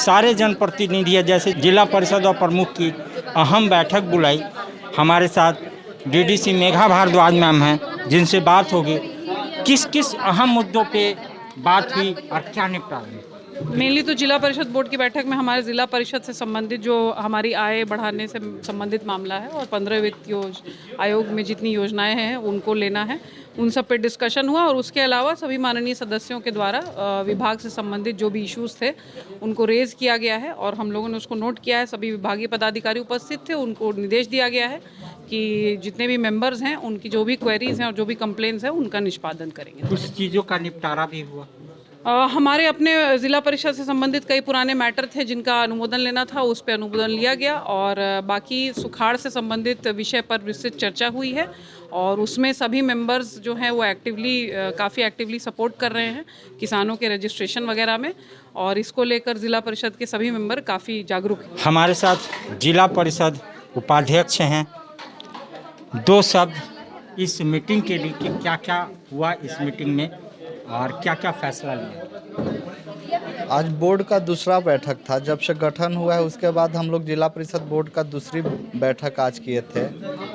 सारे जनप्रतिनिधि जैसे जिला परिषद और प्रमुख की अहम बैठक बुलाई। हमारे साथ डीडीसी मेघा भारद्वाज मैम हैं, जिनसे बात होगी किस किस अहम मुद्दों पे बात हुई और क्या निपटारा हुआ। मेनली तो जिला परिषद बोर्ड की बैठक में हमारे जिला परिषद से संबंधित जो हमारी आय बढ़ाने से संबंधित मामला है और 15 वित्त आयोग में जितनी योजनाएं हैं उनको लेना है, उन सब पे डिस्कशन हुआ। और उसके अलावा सभी माननीय सदस्यों के द्वारा विभाग से संबंधित जो भी इश्यूज थे उनको रेज किया गया है और हम लोगों ने उसको नोट किया है। सभी विभागीय पदाधिकारी उपस्थित थे, उनको निर्देश दिया गया है कि जितने भी मेंबर्स हैं उनकी जो भी क्वेरीज हैं और जो भी कंप्लेंट्स हैं उनका निष्पादन करेंगे। कुछ चीज़ों का निपटारा भी हुआ। हमारे अपने जिला परिषद से संबंधित कई पुराने मैटर थे जिनका अनुमोदन लेना था, उस पर अनुमोदन लिया गया। और बाकी सुखाड़ से संबंधित विषय पर विस्तृत चर्चा हुई है और उसमें सभी मेंबर्स जो हैं वो काफ़ी एक्टिवली सपोर्ट कर रहे हैं किसानों के रजिस्ट्रेशन वगैरह में, और इसको लेकर जिला परिषद के सभी मेंबर काफ़ी जागरूक हैं। हमारे साथ जिला परिषद उपाध्यक्ष हैं। दो शब्द इस मीटिंग के लिए कि क्या क्या हुआ इस मीटिंग में और क्या क्या फैसला लिया। आज बोर्ड का दूसरा बैठक था। जब से गठन हुआ है उसके बाद हम लोग जिला परिषद बोर्ड का दूसरी बैठक आज किए थे।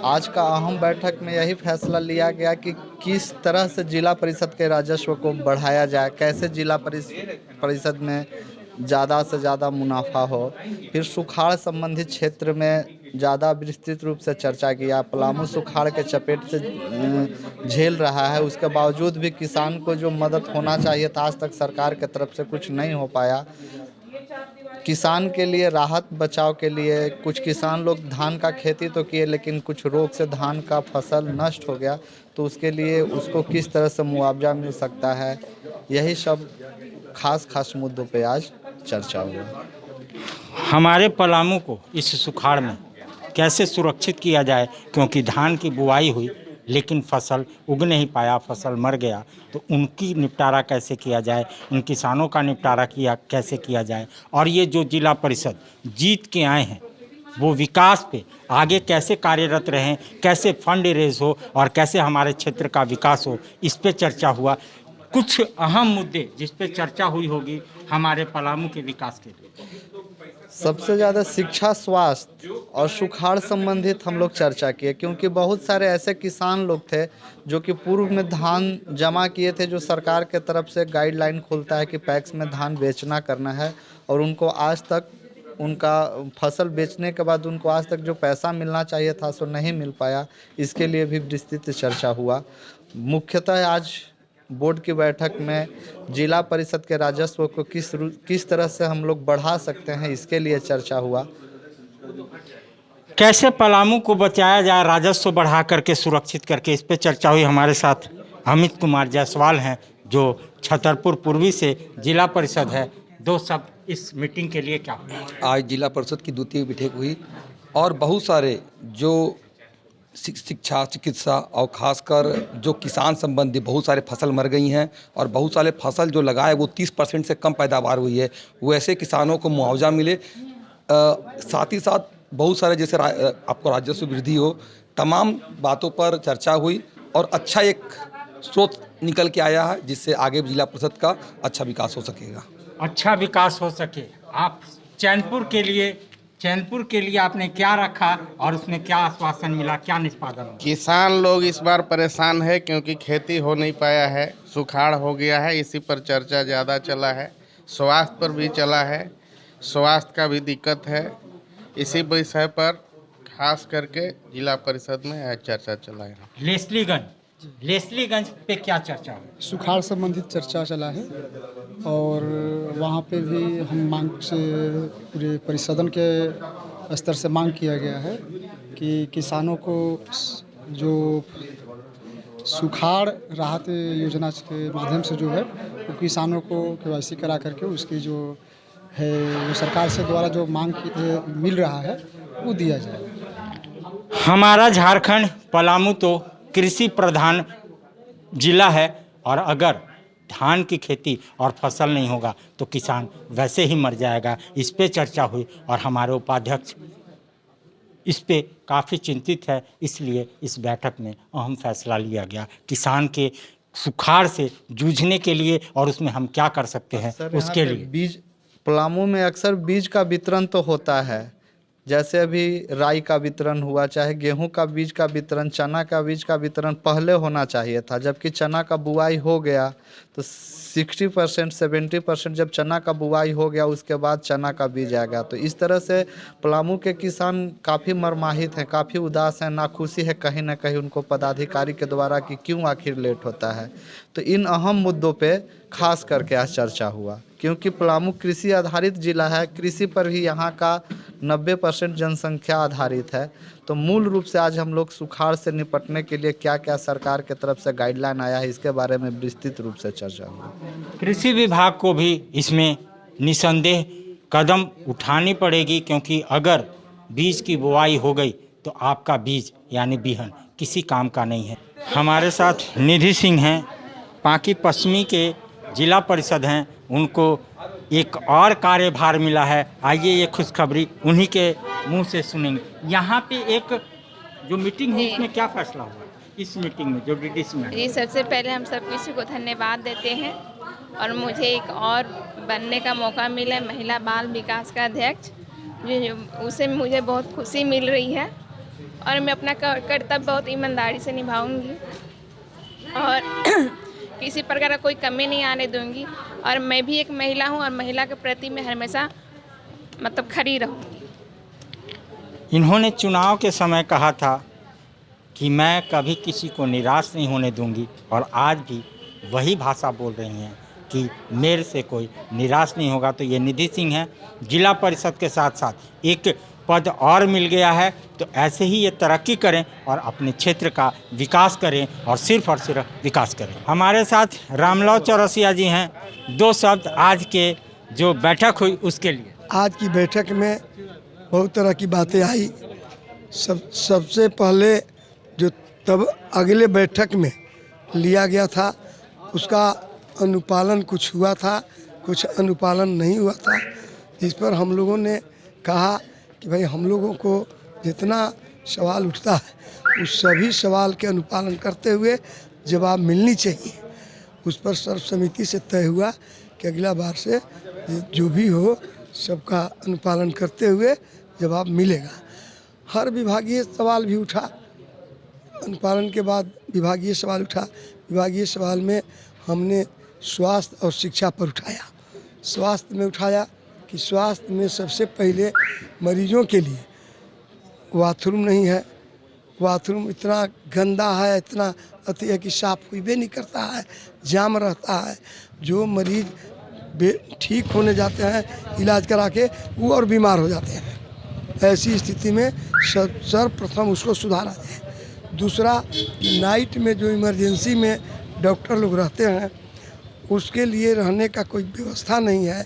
आज का अहम बैठक में यही फैसला लिया गया कि किस तरह से जिला परिषद के राजस्व को बढ़ाया जाए, कैसे जिला परिषद में ज़्यादा से ज़्यादा मुनाफा हो। फिर सुखाड़ संबंधित क्षेत्र में ज़्यादा विस्तृत रूप से चर्चा किया। पलामू सुखाड़ के चपेट से झेल रहा है, उसके बावजूद भी किसान को जो मदद होना चाहिए था आज तक सरकार की तरफ से कुछ नहीं हो पाया। किसान के लिए राहत बचाव के लिए कुछ किसान लोग धान का खेती तो किए, लेकिन कुछ रोग से धान का फसल नष्ट हो गया, तो उसके लिए उसको किस तरह से मुआवजा मिल सकता है, यही सब खास मुद्दों पे आज चर्चा हुआ। हमारे पलामू को इस सुखाड़ में कैसे सुरक्षित किया जाए, क्योंकि धान की बुआई हुई लेकिन फसल उग नहीं पाया, फसल मर गया, तो उनकी निपटारा कैसे किया जाए, इन किसानों का निपटारा कैसे किया जाए। और ये जो जिला परिषद जीत के आए हैं वो विकास पे आगे कैसे कार्यरत रहें, कैसे फंड रेज हो और कैसे हमारे क्षेत्र का विकास हो, इस पे चर्चा हुआ। कुछ अहम मुद्दे जिस पे चर्चा हुई होगी हमारे पलामू के विकास के लिए। सबसे ज़्यादा शिक्षा, स्वास्थ्य और सुखाड़ संबंधित हम लोग चर्चा किए, क्योंकि बहुत सारे ऐसे किसान लोग थे जो कि पूर्व में धान जमा किए थे, जो सरकार के तरफ से गाइडलाइन खुलता है कि पैक्स में धान बेचना करना है, और उनको आज तक उनका फसल बेचने के बाद उनको आज तक जो पैसा मिलना चाहिए था सो नहीं मिल पाया। इसके लिए भी विस्तृत चर्चा हुआ। मुख्यतः आज बोर्ड की बैठक में जिला परिषद के राजस्व को किस तरह से हम लोग बढ़ा सकते हैं, इसके लिए चर्चा हुआ। कैसे पलामू को बचाया जाए, राजस्व बढ़ा करके सुरक्षित करके, इस पे चर्चा हुई। हमारे साथ अमित कुमार जायसवाल हैं जो छतरपुर पूर्वी से जिला परिषद है। दो शब्द इस मीटिंग के लिए क्या हुआ। आज जिला परिषद की द्वितीय बैठक हुई और बहुत सारे जो शिक्षा, चिकित्सा और खासकर जो किसान संबंधी बहुत सारे फसल मर गई हैं और बहुत सारे फसल जो लगाए वो 30% से कम पैदावार हुई है, वैसे किसानों को मुआवजा मिले। साथ ही साथ बहुत सारे जैसे आपको राजस्व वृद्धि हो, तमाम बातों पर चर्चा हुई और अच्छा एक स्रोत निकल के आया है जिससे आगे जिला परिषद का अच्छा विकास हो सकेगा। अच्छा विकास हो सके। आप चैनपुर के लिए आपने क्या रखा और उसमें क्या आश्वासन मिला, क्या निष्पादन हुआ? किसान लोग इस बार परेशान है क्योंकि खेती हो नहीं पाया है, सुखाड़ हो गया है, इसी पर चर्चा ज़्यादा चला है। स्वास्थ्य पर भी चला है, स्वास्थ्य का भी दिक्कत है। इसी विषय पर खास करके जिला परिषद में चर्चा चला है। लेस्लीगंज पे क्या चर्चा हुई? सुखाड़ संबंधित चर्चा चला है और वहाँ पे भी हम मांग से पूरे परिषदन के स्तर से मांग किया गया है कि किसानों को जो सुखाड़ राहत योजना के माध्यम से जो है वो किसानों को KYC करा करके उसकी जो है वो सरकार से द्वारा जो मांग मिल रहा है वो दिया जाए। हमारा झारखंड पलामू तो कृषि प्रधान जिला है और अगर धान की खेती और फसल नहीं होगा तो किसान वैसे ही मर जाएगा। इस पे चर्चा हुई और हमारे उपाध्यक्ष इस पे काफ़ी चिंतित है, इसलिए इस बैठक में अहम फैसला लिया गया किसान के सुखाड़ से जूझने के लिए और उसमें हम क्या कर सकते हैं उसके लिए। बीज पलामू में अक्सर बीज का वितरण तो होता है, जैसे अभी राई का वितरण हुआ, चाहे गेहूं का बीज का वितरण, चना का बीज का वितरण पहले होना चाहिए था। जबकि चना का बुआई हो गया तो 60% 70% जब चना का बुआई हो गया उसके बाद चना का बीज आ गया। तो इस तरह से पलामू के किसान काफ़ी मर्माहित हैं, काफ़ी उदास हैं, नाखुशी है कहीं ना कहीं उनको पदाधिकारी के द्वारा कि क्यों आखिर लेट होता है। तो इन अहम मुद्दों पे खास करके आज चर्चा हुआ, क्योंकि पलामू कृषि आधारित जिला है, कृषि पर ही यहाँ का 90% जनसंख्या आधारित है। तो मूल रूप से आज हम लोग सुखाड़ से निपटने के लिए क्या क्या सरकार के तरफ से गाइडलाइन आया है, इसके बारे में विस्तृत रूप से चर्चा हुई। कृषि विभाग को भी इसमें निसंदेह कदम उठानी पड़ेगी, क्योंकि अगर बीज की बुआई हो गई तो आपका बीज यानी बिहन किसी काम का नहीं है। हमारे साथ निधि सिंह हैं, पांकी पश्चिमी के जिला परिषद हैं, उनको एक और कार्यभार मिला है। आइए ये खुशखबरी उन्हीं के मुंह से सुनेंगे। यहाँ पे एक जो मीटिंग हुई इसमें क्या फैसला हुआ इस मीटिंग में जो डीडीसी में? जी, सबसे पहले हम सब किसी को धन्यवाद देते हैं और मुझे एक और बनने का मौका मिला है महिला बाल विकास का अध्यक्ष, उससे मुझे बहुत खुशी मिल रही है और मैं अपना कर्तव्य बहुत ईमानदारी से निभाऊंगी और किसी प्रकार का कोई कमी नहीं आने दूंगी। और मैं भी एक महिला हूं और महिला के प्रति मैं हमेशा मतलब खड़ी रहूंगी। इन्होंने चुनाव के समय कहा था कि मैं कभी किसी को निराश नहीं होने दूंगी, और आज भी वही भाषा बोल रही हैं कि मेरे से कोई निराश नहीं होगा। तो ये निधि सिंह हैं, जिला परिषद के साथ साथ एक पद और मिल गया है, तो ऐसे ही ये तरक्की करें और अपने क्षेत्र का विकास करें और सिर्फ विकास करें। हमारे साथ रामलाल चौरसिया जी हैं। 2 शब्द आज के जो बैठक हुई उसके लिए। आज की बैठक में बहुत तरह की बातें आई। सबसे पहले जो तब अगले बैठक में लिया गया था उसका अनुपालन कुछ हुआ था, कुछ अनुपालन नहीं हुआ था, जिस पर हम लोगों ने कहा कि भाई हम लोगों को जितना सवाल उठता है उस सभी सवाल के अनुपालन करते हुए जवाब मिलनी चाहिए। उस पर सर्वसम्मति से तय हुआ कि अगला बार से जो भी हो सबका अनुपालन करते हुए जवाब मिलेगा। हर विभागीय सवाल भी उठा, अनुपालन के बाद विभागीय सवाल उठा। विभागीय सवाल में हमने स्वास्थ्य और शिक्षा पर उठाया। स्वास्थ्य में उठाया कि स्वास्थ्य में सबसे पहले मरीजों के लिए बाथरूम नहीं है, बाथरूम इतना गंदा है, इतना अति है कि साफ हुई नहीं करता है, जाम रहता है। जो मरीज ठीक होने जाते हैं इलाज करा के वो और बीमार हो जाते हैं। ऐसी स्थिति में सर्वप्रथम उसको सुधारा जाए। दूसरा, नाइट में जो इमरजेंसी में डॉक्टर लोग रहते हैं उसके लिए रहने का कोई व्यवस्था नहीं है।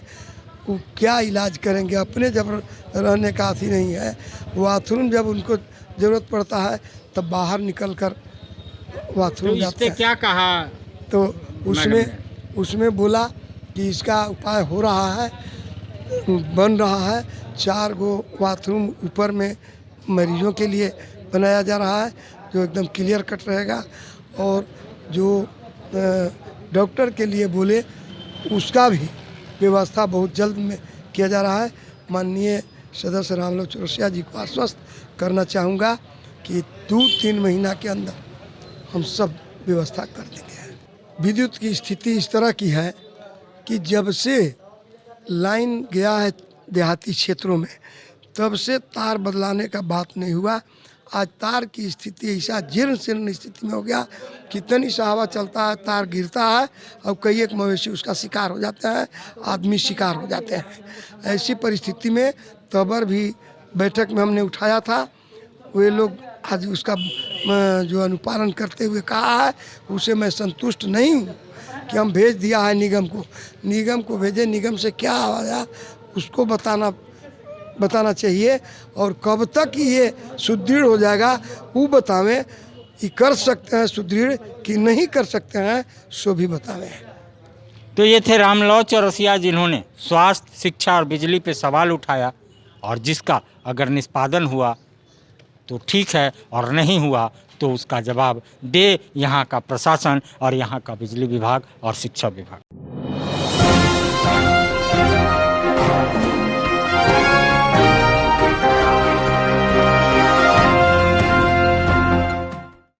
वो क्या इलाज करेंगे, अपने जब रहने का अथी नहीं है। बाथरूम जब उनको ज़रूरत पड़ता है तब बाहर निकल कर बाथरूम जाते हैं। क्या कहा तो उसमें बोला कि इसका उपाय हो रहा है, बन रहा है। 4 गो बाथरूम ऊपर में मरीजों के लिए बनाया जा रहा है जो एकदम क्लियर कट रहेगा, और जो डॉक्टर के लिए बोले उसका भी व्यवस्था बहुत जल्द में किया जा रहा है। माननीय सदस्य रामलाल चौरसिया जी को आश्वस्त करना चाहूँगा कि 2-3 महीना के अंदर हम सब व्यवस्था कर देंगे। विद्युत की स्थिति इस तरह की है कि जब से लाइन गया है देहाती क्षेत्रों में तब से तार बदलाने का बात नहीं हुआ। आज तार की स्थिति ऐसा जीर्ण शीर्ण स्थिति में हो गया, कितनी सा हवा चलता है तार गिरता है और कई एक मवेशी उसका शिकार हो जाते हैं, आदमी शिकार हो जाते हैं। ऐसी परिस्थिति में तबर भी बैठक में हमने उठाया था। वे लोग आज उसका जो अनुपालन करते हुए कहा है उसे मैं संतुष्ट नहीं हूँ कि हम भेज दिया है निगम को भेजे, निगम से क्या आया उसको बताना चाहिए, और कब तक ये सुदृढ़ हो जाएगा वो बतावें। कि कर सकते हैं सुदृढ़ कि नहीं कर सकते हैं सो भी बतावें। तो ये थे रामलाल चौरसिया जिन्होंने स्वास्थ्य, शिक्षा और बिजली पे सवाल उठाया, और जिसका अगर निष्पादन हुआ तो ठीक है और नहीं हुआ तो उसका जवाब दे यहाँ का प्रशासन और यहाँ का बिजली विभाग और शिक्षा विभाग।